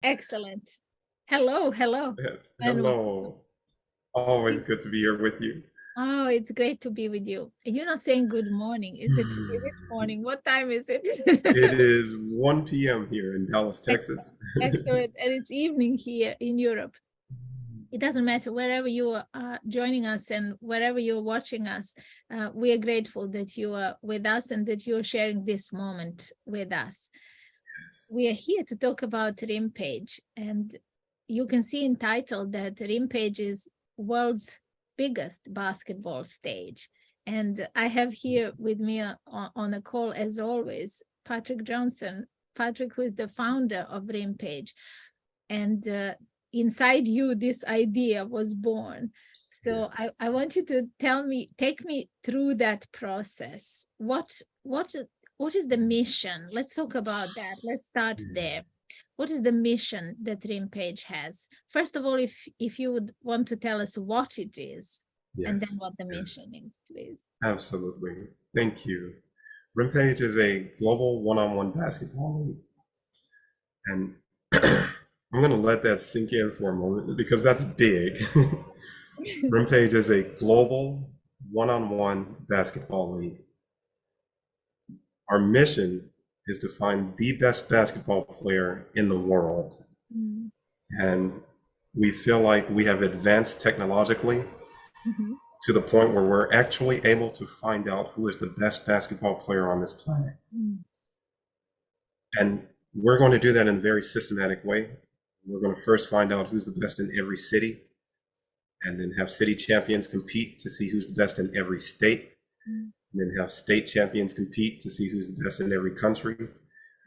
Excellent. Hello, hello. And Hello. Always good to be here with you. oh, it's great to be with you. You're not saying good morning. Is it morning? What time is it? It is 1 p.m. here in Dallas, Texas. Excellent. Excellent. And it's evening here in Europe. It doesn't matter wherever you are joining us and wherever you're watching us. We are grateful that you are with us and that you're sharing this moment with us. We are here to talk about RIMPAGE, and you can see in title that RIMPAGE is world's biggest basketball stage. And I have here with me on a call, as always, Patrick Johnson. Patrick, who is the founder of RIMPAGE. And inside you, this idea was born. So I want you to take me through that process. What is the mission? Let's talk about that. Let's start there. What is the mission that RIMPAGE has? First of all, if you would want to tell us what it is, and then Yes, what the yes, mission is, please. absolutely. Thank you. RIMPAGE is a global one-on-one basketball league. And I'm going to let that sink in for a moment because that's big. RIMPAGE is a global one-on-one basketball league. Our mission is to find the best basketball player in the world. Mm. And we feel like we have advanced technologically Mhm. to the point where we're actually able to find out who is the best basketball player on this planet. Mm. And we're going to do that in a very systematic way. We're going to first find out who's the best in every city, and then have city champions compete to see who's the best in every state, Mm. and then have state champions compete to see who's the best in every country.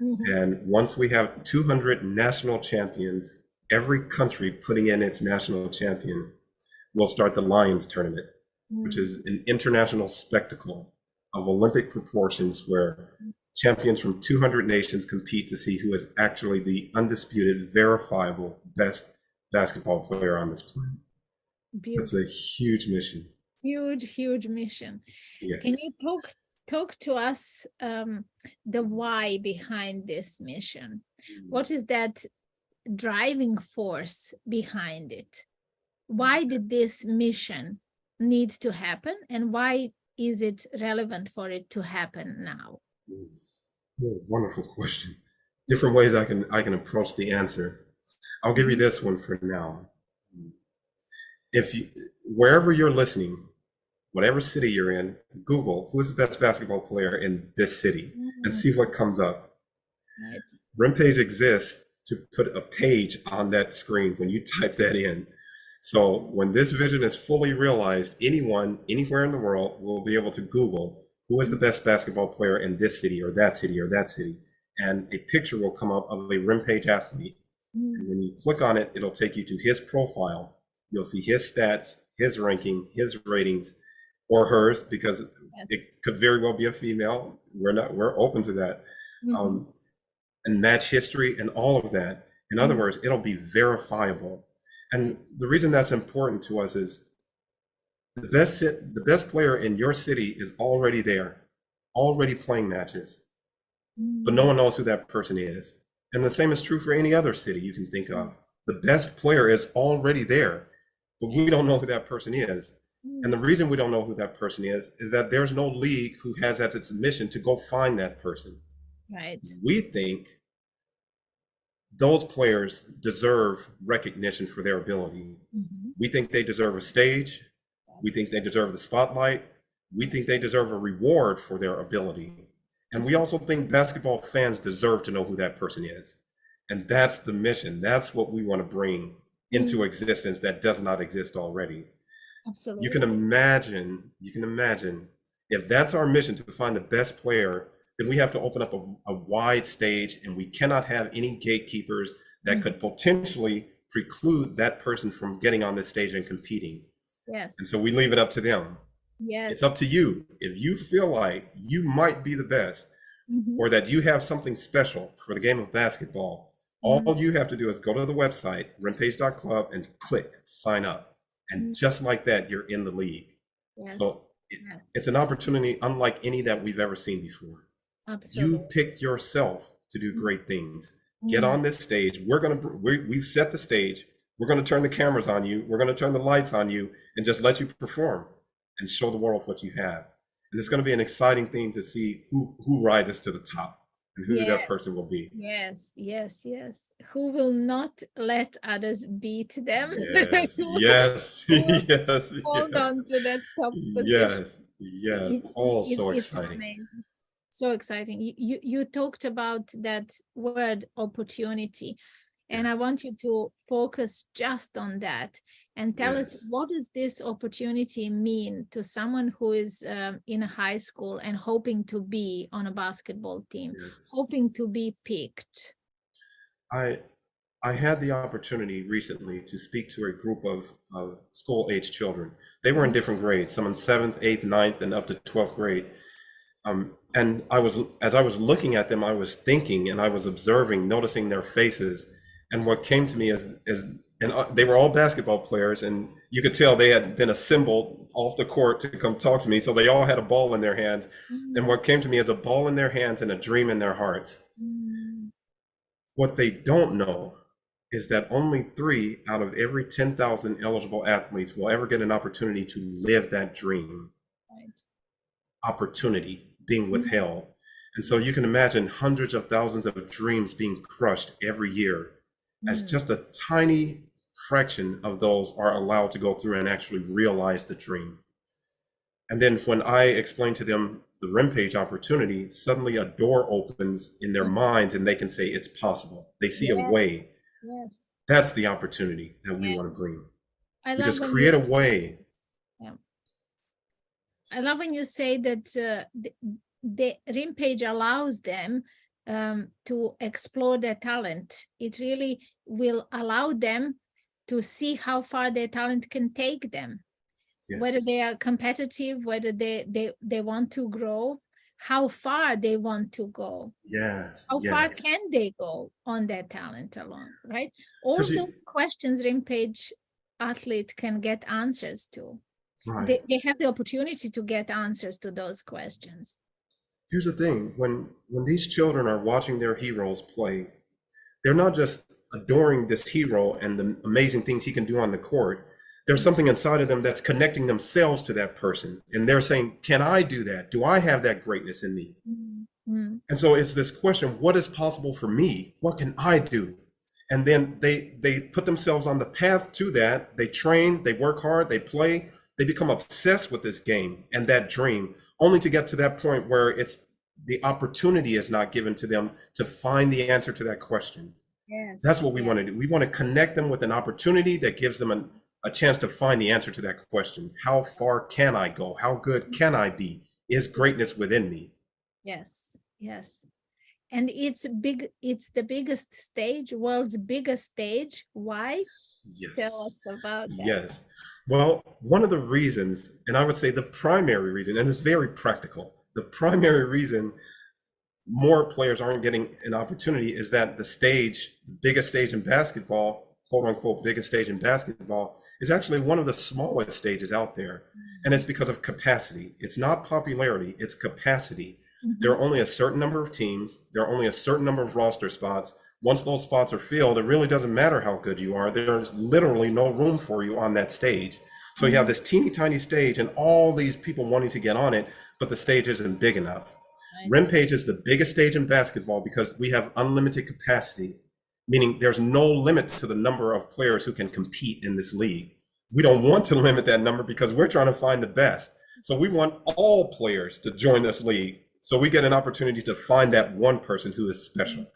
Mhm. And once we have 200 national champions, every country putting in its national champion, we'll start the Lions tournament, which Mm. is an international spectacle of Olympic proportions where champions from 200 nations compete to see who is actually the undisputed, verifiable best basketball player on this planet. That's a Beautiful. huge mission. Huge, huge mission. Can Yes. you talk to us the why behind this mission? What is that driving force behind it? Why did this mission need to happen, and why is it relevant for it to happen now? Oh, wonderful question. Different ways I can approach the answer. I'll give you Mhm. this one for now. If you Wherever you're listening, whatever city you're in, Google who's the best basketball player in this city and Mm. see what comes up. Right. RimPage exists to put a page on that screen when you type that in. So when this vision is fully realized, anyone, anywhere in the world will be able to Google who is the best basketball player in this city or that city or that city. And a picture will come up of a RimPage athlete. And Mm. when you click on it, it'll take you to his profile. You'll see his stats, his ranking, his ratings, or hers, because Yes. it could very well be a female. We're open to that. Mhm. Um, and match history and all of that. In other Mm. words, it'll be verifiable. Right. And the reason that's important to us is the best player in your city is already there, already playing matches, but no Mm. one knows who that person is. And the same is true for any other city you can think Mm. of. The best player is already there, but we don't know who that person is. And Mm. the reason we don't know who that person is that there's no league who has as its mission to go find that person. Right. We think those players deserve recognition for their ability. Mhm. We think they deserve a stage. We think Yes. they deserve the spotlight. We think they deserve a reward for their ability. And we also think basketball fans deserve to know who that person is. And that's the mission. That's what we want to bring into Mm. existence that does not exist already. Absolutely. You can imagine if that's our mission to find the best player, then we have to open up a wide stage and we cannot have any gatekeepers that Mm. could potentially preclude that person from getting on this stage and competing. And Yes. so we leave it up to them. It's up Yes. to you. If you feel like you might be the best Mhm. or that you have something special for the game of basketball, Mm. all you have to do is go to the website, rimpage.club, and click sign up. And Mm. just like that, you're in the league. Yes. So it's Yes. an opportunity unlike any that we've ever seen before. You Absolutely. picked yourself to do great things. Get Mm. on this stage. We've set the stage. We're going to turn the cameras on you. We're going to turn the lights on you and just let you perform and show the world what you have. And it's going to be an exciting thing to see who rises to the top and who that Yes, person will be. yes, yes, yes. Who will not let others beat them? Yes, Who yes, who will yes, hold yes, on to that top position? yes, yes. All so It's exciting. amazing. So exciting. You talked about that word opportunity, and I Yes, want you to focus just on that and tell us, yes, what does this opportunity mean to someone who is in a high school and hoping to be on a basketball team, yes. hoping to be picked? I I had the opportunity recently to speak to a group of school-age children. They were in different grades, some in seventh, eighth, ninth, and up to 12th grade. And as I was looking at them, I was thinking and I was observing, noticing their faces. And what came to me is they were all basketball players, and you could tell they had been assembled off the court to come talk to me. So they all had a ball in their hands. And Mm, what came to me is a ball in their hands and a dream in their hearts. mm, What they don't know is that only 3 out of every 10,000 eligible athletes will ever get an opportunity to live that dream. right. Opportunity being Mm, withheld. And so you can imagine hundreds of thousands of dreams being crushed every year as mm, just a tiny fraction of those are allowed to go through and actually realize the dream. And then when I explain to them the RIMPAGE opportunity, suddenly a door opens in their mm. minds and they can say it's possible. They see a Yes, way. yes, That's the opportunity that we want to yes. bring. I We love just when you create a way. yeah. I love when you say that the RIMPAGE allows them to explore their talent. It really will allow them to see how far their talent can take them, whether Yes, they are competitive, whether they want to grow, how far they want to go, yes, how far yes. can they go on their talent alone, right? All Because those questions RIMPAGE athlete can get answers to. right. They have the opportunity to get answers to those questions. Here's the thing, when these children are watching their heroes play, they're not just adoring this hero and the amazing things he can do on the court. There's something inside of them that's connecting themselves to that person. And they're saying, can I do that? Do I have that greatness in me? Mm, mm, And so it's this question, what is possible for me? What can I do? And then they put themselves on the path to that. They train, they work hard, they play, they become obsessed with this game and that dream, only to get to that point where it's the opportunity is not given to them to find the answer to that question. yes, That's what we yes, want to do. We want to connect them with an opportunity that gives them a chance to find the answer to that question. How far can I go? How good can I be? Is greatness within me? yes, yes. And it's big, it's the biggest stage, world's biggest stage. Why? Tell Yes. us about that. Yes. Well, one of the reasons, and I would say the primary reason, and it's very practical, the primary reason more players aren't getting an opportunity is that the stage, the biggest stage in basketball, quote unquote, biggest stage in basketball, is actually one of the smallest stages out there. And it's because of capacity. It's not popularity, it's capacity. There Mhm. are only a certain number of teams, there are only a certain number of roster spots. Once those spots are filled, it really doesn't matter how good you are. There's literally no room for you on that stage. So you have Mhm. this teeny tiny stage and all these people wanting to get on it, but the stage isn't big enough. Right. RIMPAGE is the biggest stage in basketball because we have unlimited capacity, meaning there's no limit to the number of players who can compete in this league. We don't want to limit that number because we're trying to find the best. So we want all players to join this league. So we get an opportunity to find that one person who is special,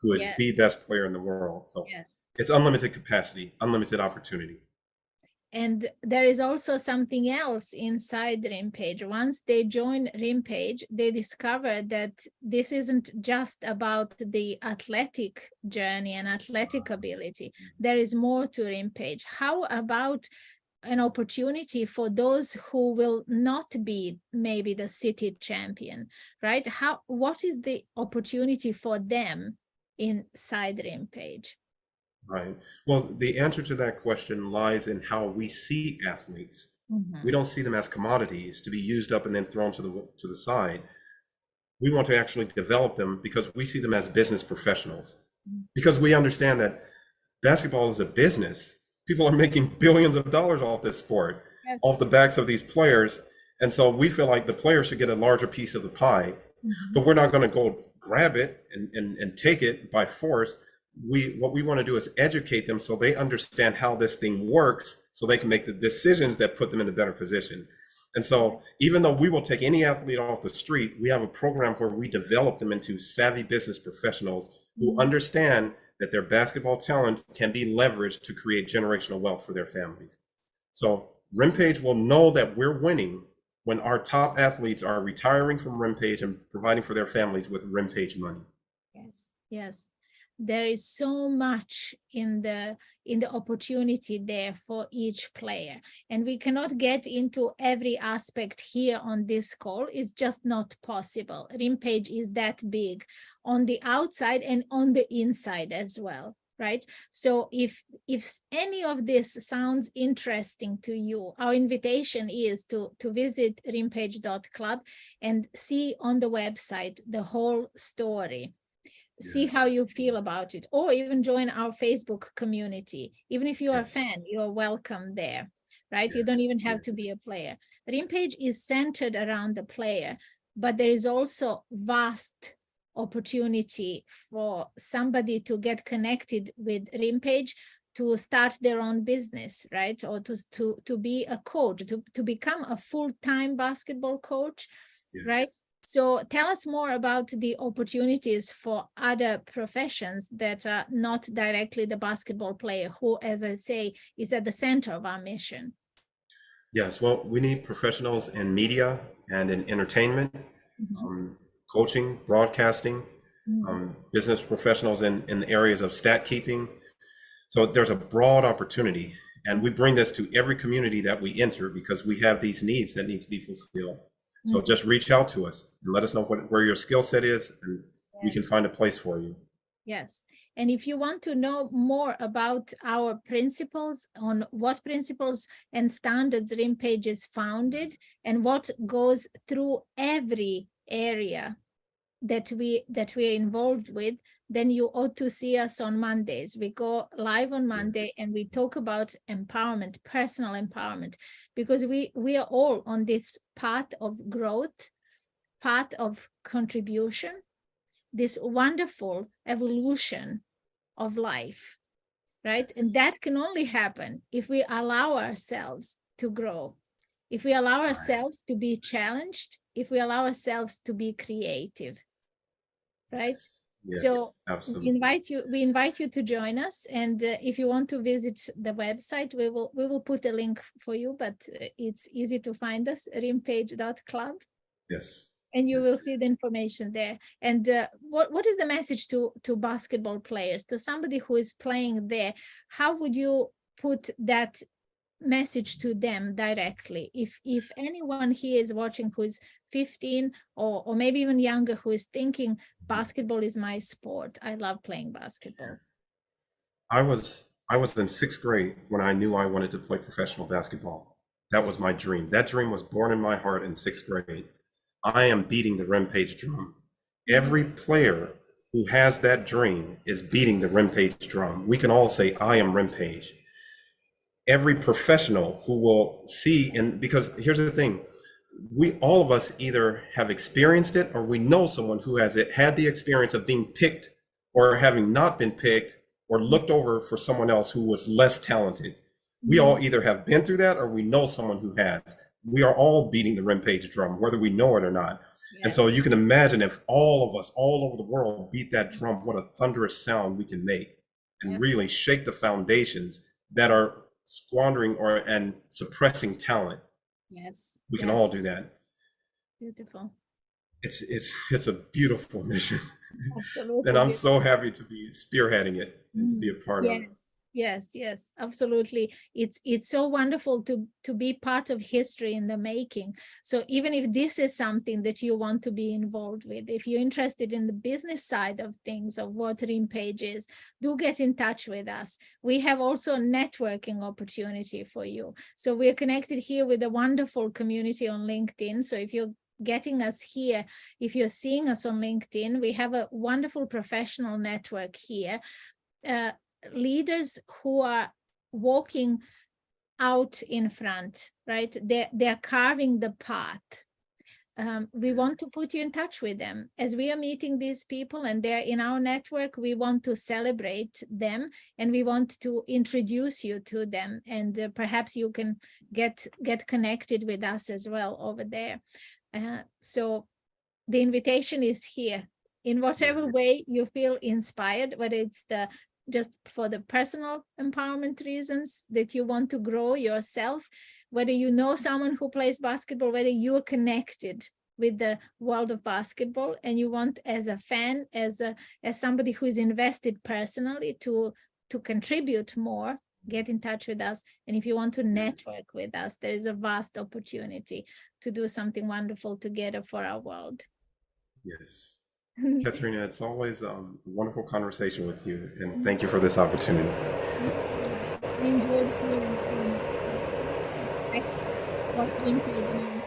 who is Yes, the best player in the world. So yes. it's unlimited capacity, unlimited opportunity. And there is also something else inside RIMPAGE. Once they join RIMPAGE, they discover that this isn't just about the athletic journey and athletic ability. There is more to RIMPAGE. How about an opportunity for those who will not be maybe the city champion, right? What is the opportunity for them inside RIMPAGE? Right. Well, the answer to that question lies in how we see athletes. We Mhm. don't see them as commodities to be used up and then thrown to the side. We want to actually develop them because we see them as business professionals. because we understand that basketball is a business. People are making billions of dollars off this sport, Yes. off the backs of these players. And so we feel like the players should get a larger piece of the pie, but we're not going to go grab it and take it by force. What we want to do is educate them so they understand how this thing works, so they can make the decisions that put them in a better position. And so even though we will take any athlete off the street, we have a program where we develop them into savvy business professionals who understand that their basketball talent can be leveraged to create generational wealth for their families. So RIMPAGE will know that we're winning when our top athletes are retiring from RIMPAGE and providing for their families with RIMPAGE money. Yes, yes. There is so much in the opportunity there for each player, and we cannot get into every aspect here on this call. It's just not possible. RIMPAGE is that big on the outside and on the inside as well, right? So if any of this sounds interesting to you, our invitation is to visit rimpage.club and see on the website the whole story. See how you feel about it, or even join our Facebook community. Even if you are a fan, you're welcome there, right? You don't even have to be a player. RIMPAGE is centered around the player, but there is also vast opportunity for somebody to get connected with RIMPAGE, to start their own business, right? Or to be a coach, to become a full-time basketball coach, right? So tell us more about the opportunities for other professions that are not directly the basketball player, who, as I say, is at the center of our mission. Yes, well, we need professionals in media and in entertainment, coaching, broadcasting, business professionals in the areas of stat keeping. So there's a broad opportunity, and we bring this to every community that we enter because we have these needs that need to be fulfilled. So just reach out to us and let us know where your skill set is, and we can find a place for you. Yes. And if you want to know more about our principles, on what principles and standards RIMPAGE is founded, and what goes through every area that we are involved with, then you ought to see us on Mondays. We go live on Monday and we talk about empowerment, personal empowerment, because we are all on this path of growth, path of contribution, this wonderful evolution of life, right? And that can only happen if we allow ourselves to grow, if we allow ourselves to be challenged, if we allow ourselves to be creative, right? Yes, so absolutely. we invite you to join us, and if you want to visit the website, we will put a link for you, but it's easy to find us, rimpage.club. Yes. And you will see the information there. And what is the message to basketball players, to somebody who is playing there? How would you put that message to them directly? If anyone here is watching who is 15 or maybe even younger, who is thinking basketball is my sport, I love playing basketball. I was in 6th grade when I knew I wanted to play professional basketball. That was my dream. That dream was born in my heart in 6th grade. I am beating the RIMPAGE drum. Every player who has that dream is beating the RIMPAGE drum. We can all say, I am RIMPAGE. Every professional who will see, and because here's the thing, all of us either have experienced it or we know someone who has had the experience of being picked or having not been picked or looked over for someone else who was less talented. We all either have been through that or we know someone who has. We are all beating the RIMPAGE drum, whether we know it or not. And so you can imagine if all of us all over the world beat that drum, what a thunderous sound we can make and really shake the foundations that are squandering and suppressing talent. Yes. We can all do that. Beautiful. It's a beautiful mission. Absolutely. And I'm so happy to be spearheading it and to be a part of it. Yes, absolutely. It's so wonderful to be part of history in the making. So even if this is something that you want to be involved with, if you're interested in the business side of things, of what RIMPAGE is, do get in touch with us. We have also a networking opportunity for you. So we're connected here with a wonderful community on LinkedIn. So if you're getting us here. If you're seeing us on LinkedIn, we have a wonderful professional network here. Leaders who are walking out in front, right? They're carving the path. We want to put you in touch with them. As we are meeting these people and they're in our network, we want to celebrate them and we want to introduce you to them. And perhaps you can get connected with us as well over there. So the invitation is here. In whatever way you feel inspired, whether it's just for the personal empowerment reasons that you want to grow yourself, whether you know someone who plays basketball, whether you're connected with the world of basketball and you want, as a fan, as somebody who is invested personally to contribute more, get in touch with us. And if you want to network with us, there is a vast opportunity to do something wonderful together for our world. Yes. Katerina, it's always a wonderful conversation with you, and thank you for this opportunity. We enjoyed hearing what RIMPAGE means,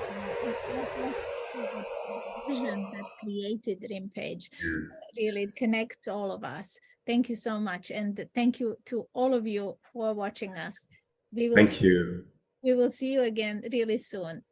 vision that created RIMPAGE. Really, it connects all of us. Thank you so much, and thank you to all of you who are watching us. Thank you. We will see you again really soon.